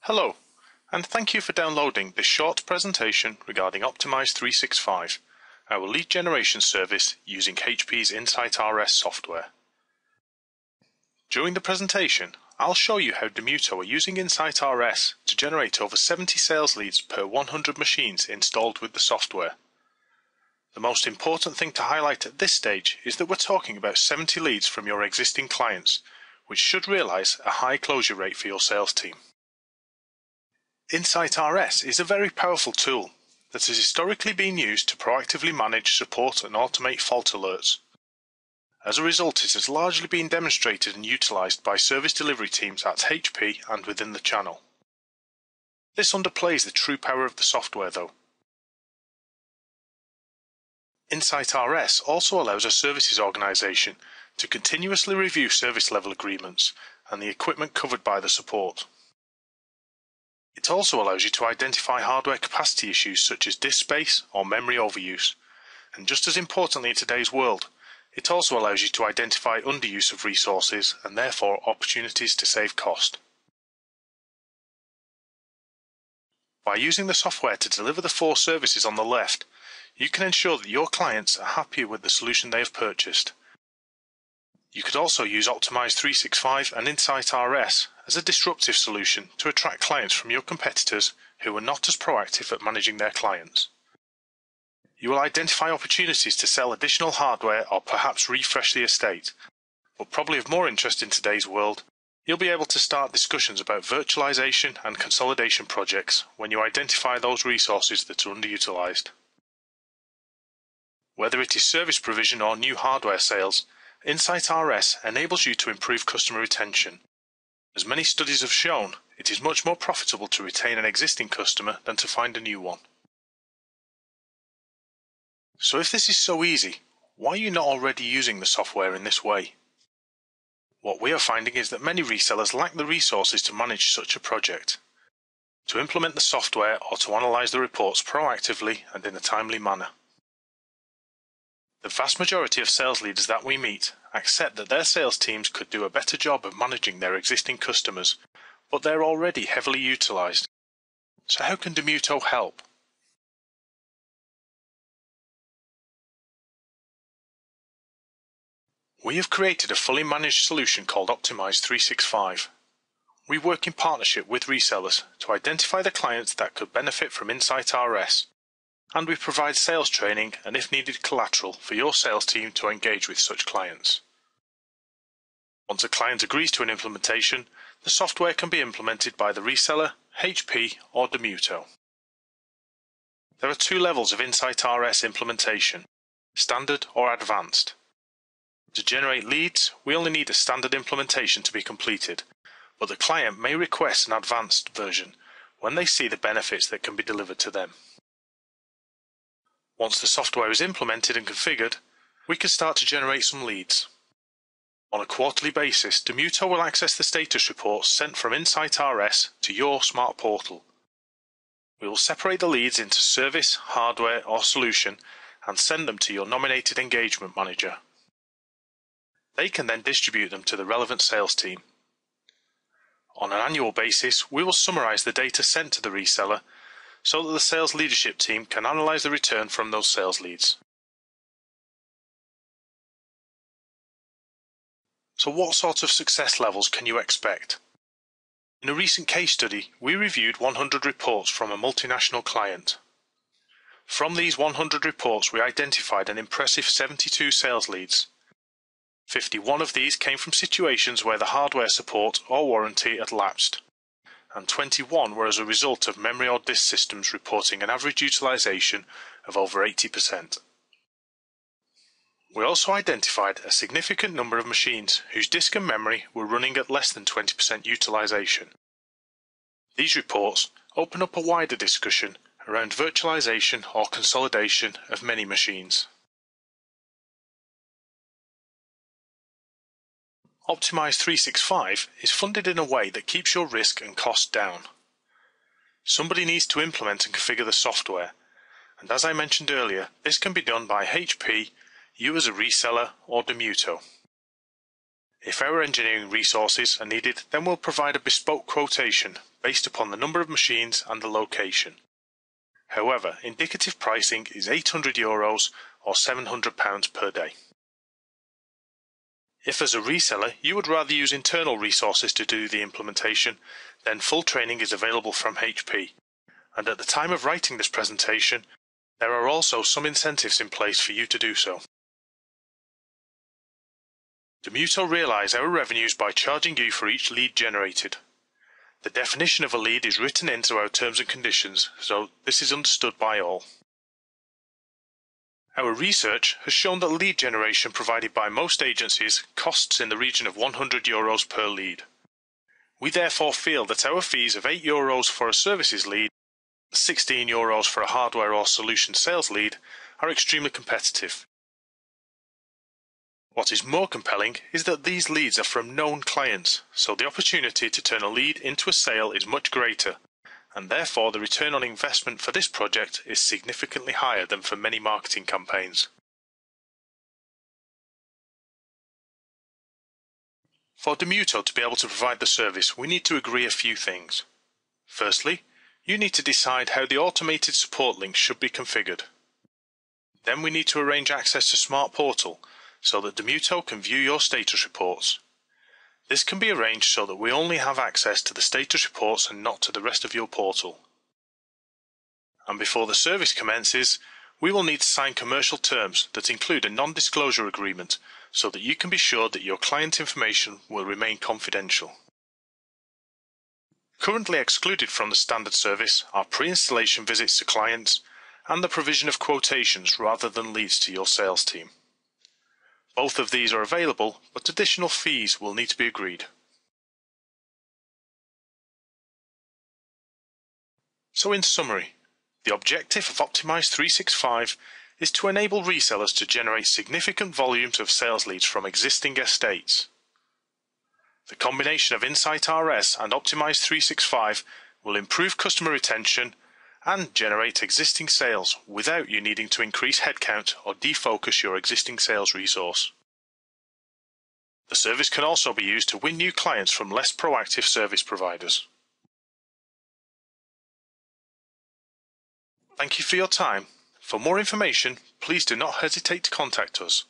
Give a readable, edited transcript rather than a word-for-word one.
Hello, and thank you for downloading this short presentation regarding Optimise365, our lead generation service using HP's InsightRS software. During the presentation, I'll show you how Demuto are using InsightRS to generate over 70 sales leads per 100 machines installed with the software. The most important thing to highlight at this stage is that we're talking about 70 leads from your existing clients, which should realize a high closure rate for your sales team. InsightRS is a very powerful tool that has historically been used to proactively manage, support and automate fault alerts. As a result, it has largely been demonstrated and utilized by service delivery teams at HP and within the channel. This underplays the true power of the software though. InsightRS also allows a services organization to continuously review service level agreements and the equipment covered by the support. It also allows you to identify hardware capacity issues such as disk space or memory overuse, and just as importantly in today's world, it also allows you to identify underuse of resources and therefore opportunities to save cost. By using the software to deliver the 4 services on the left, you can ensure that your clients are happy with the solution they have purchased. You could also use Optimise365 and InsightRS as a disruptive solution to attract clients from your competitors who are not as proactive at managing their clients. You will identify opportunities to sell additional hardware or perhaps refresh the estate, but probably of more interest in today's world, you'll be able to start discussions about virtualization and consolidation projects when you identify those resources that are underutilized. Whether it is service provision or new hardware sales, InsightRS enables you to improve customer retention. As many studies have shown, it is much more profitable to retain an existing customer than to find a new one. So if this is so easy, why are you not already using the software in this way? What we are finding is that many resellers lack the resources to manage such a project, to implement the software or to analyze the reports proactively and in a timely manner. The vast majority of sales leaders that we meet accept that their sales teams could do a better job of managing their existing customers, but they're already heavily utilized. So how can Demuto help? We have created a fully managed solution called Optimise365. We work in partnership with resellers to identify the clients that could benefit from InsightRS, and we provide sales training and, if needed, collateral for your sales team to engage with such clients. Once a client agrees to an implementation, the software can be implemented by the reseller, HP or Demuto. There are 2 levels of InsightRS implementation, standard or advanced. To generate leads, we only need a standard implementation to be completed, but the client may request an advanced version when they see the benefits that can be delivered to them. Once the software is implemented and configured, we can start to generate some leads. On a quarterly basis, Demuto will access the status reports sent from InsightRS to your smart portal. We will separate the leads into service, hardware or solution and send them to your nominated engagement manager. They can then distribute them to the relevant sales team. On an annual basis, we will summarize the data sent to the reseller so that the sales leadership team can analyze the return from those sales leads. So what sort of success levels can you expect? In a recent case study, we reviewed 100 reports from a multinational client. From these 100 reports, we identified an impressive 72 sales leads. 51 of these came from situations where the hardware support or warranty had lapsed, and 21 were as a result of memory or disk systems reporting an average utilization of over 80%. We also identified a significant number of machines whose disk and memory were running at less than 20% utilization. These reports open up a wider discussion around virtualization or consolidation of many machines. Optimise365 is funded in a way that keeps your risk and cost down. Somebody needs to implement and configure the software, and as I mentioned earlier, this can be done by HP, you as a reseller, or Demuto. If our engineering resources are needed, then we'll provide a bespoke quotation based upon the number of machines and the location. However, indicative pricing is €800 or £700 per day. If as a reseller you would rather use internal resources to do the implementation, then full training is available from HP. And at the time of writing this presentation, there are also some incentives in place for you to do so. Demuto realise our revenues by charging you for each lead generated. The definition of a lead is written into our terms and conditions, so this is understood by all. Our research has shown that lead generation provided by most agencies costs in the region of €100 per lead. We therefore feel that our fees of €8 for a services lead, €16 for a hardware or solution sales lead, are extremely competitive. What is more compelling is that these leads are from known clients, so the opportunity to turn a lead into a sale is much greater, and therefore the return on investment for this project is significantly higher than for many marketing campaigns. For Demuto to be able to provide the service, we need to agree a few things. Firstly, you need to decide how the automated support links should be configured. Then we need to arrange access to Smart Portal, so that Demuto can view your status reports. This can be arranged so that we only have access to the status reports and not to the rest of your portal. And before the service commences, we will need to sign commercial terms that include a non-disclosure agreement so that you can be sure that your client information will remain confidential. Currently excluded from the standard service are pre-installation visits to clients and the provision of quotations rather than leads to your sales team. Both of these are available, but additional fees will need to be agreed. So in summary, the objective of Optimise365 is to enable resellers to generate significant volumes of sales leads from existing estates. The combination of InsightRS and Optimise365 will improve customer retention and generate existing sales without you needing to increase headcount or defocus your existing sales resource. The service can also be used to win new clients from less proactive service providers. Thank you for your time. For more information, please do not hesitate to contact us.